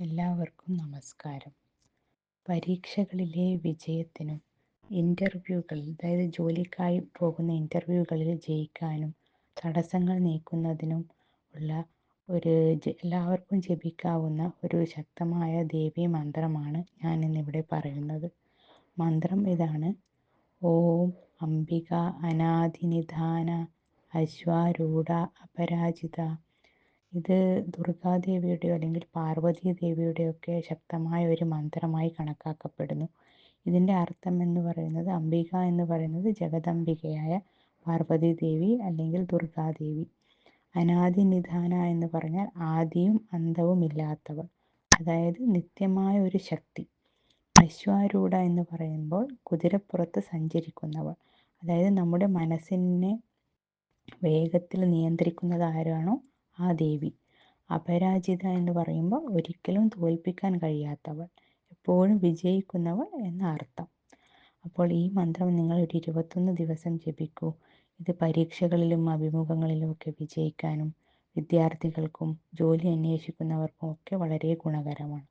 എല്ലാവർക്കും നമസ്കാരം. പരീക്ഷകളിലെ വിജയത്തിനും അതായത് ജോലിക്കായി പോകുന്ന ഇൻ്റർവ്യൂകളിൽ ജയിക്കാനും തടസ്സങ്ങൾ നീക്കുന്നതിനും ഉള്ള എല്ലാവർക്കും ജപിക്കാവുന്ന ഒരു ശക്തമായ ദേവീ മന്ത്രമാണ് ഞാൻ ഇന്നിവിടെ പറയുന്നത്. മന്ത്രം ഇതാണ്: ഓം അംബിക അനാദിനിധാന അശ്വാരൂഢ അപരാജിത. ഇത് ദുർഗാദേവിയുടെയോ അല്ലെങ്കിൽ പാർവതി ദേവിയുടെയൊക്കെ ശക്തമായ ഒരു മന്ത്രമായി കണക്കാക്കപ്പെടുന്നു. ഇതിൻ്റെ അർത്ഥം എന്ന് പറയുന്നത്, അംബിക എന്ന് പറയുന്നത് ജഗദംബികയായ പാർവതി ദേവി അല്ലെങ്കിൽ ദുർഗാദേവി. അനാദിനിധാന എന്ന് പറഞ്ഞാൽ ആദിയും അന്തവും ഇല്ലാത്തവൾ, അതായത് നിത്യമായ ഒരു ശക്തി. അശ്വാരൂഢ എന്ന് പറയുമ്പോൾ കുതിരപ്പുറത്ത് സഞ്ചരിക്കുന്നവൾ, അതായത് നമ്മുടെ മനസ്സിനെ വേഗത്തിൽ നിയന്ത്രിക്കുന്നത് ആരാണോ ആ ദേവി. അപരാജിത എന്ന് പറയുമ്പോൾ ഒരിക്കലും തോൽപ്പിക്കാൻ കഴിയാത്തവൾ, എപ്പോഴും വിജയിക്കുന്നവൾ എന്ന അർത്ഥം. അപ്പോൾ ഈ മന്ത്രം നിങ്ങൾ ഒരു 21 ദിവസം ജപിക്കൂ. ഇത് പരീക്ഷകളിലും അഭിമുഖങ്ങളിലും ഒക്കെ വിജയിക്കാനും വിദ്യാർത്ഥികൾക്കും ജോലി അന്വേഷിക്കുന്നവർക്കും ഒക്കെ വളരെ ഗുണകരമാണ്.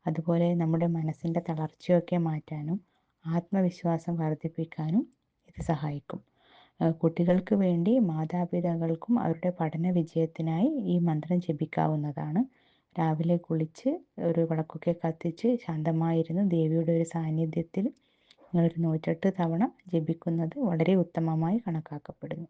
അതുപോലെ നമ്മുടെ മനസ്സിൻ്റെ തളർച്ചയൊക്കെ മാറ്റാനും ആത്മവിശ്വാസം വർദ്ധിപ്പിക്കാനും ഇത് സഹായിക്കും. കുട്ടികൾക്ക് വേണ്ടി മാതാപിതാക്കൾക്കും അവരുടെ പഠന വിജയത്തിനായി ഈ മന്ത്രം ജപിക്കാവുന്നതാണ്. രാവിലെ കുളിച്ച് ഒരു വിളക്കൊക്കെ കത്തിച്ച് ശാന്തമായിരുന്ന് ദേവിയുടെ ഒരു സാന്നിധ്യത്തിൽ നിങ്ങളൊരു 108 തവണ ജപിക്കുന്നത് വളരെ ഉത്തമമായി കണക്കാക്കപ്പെടുന്നു.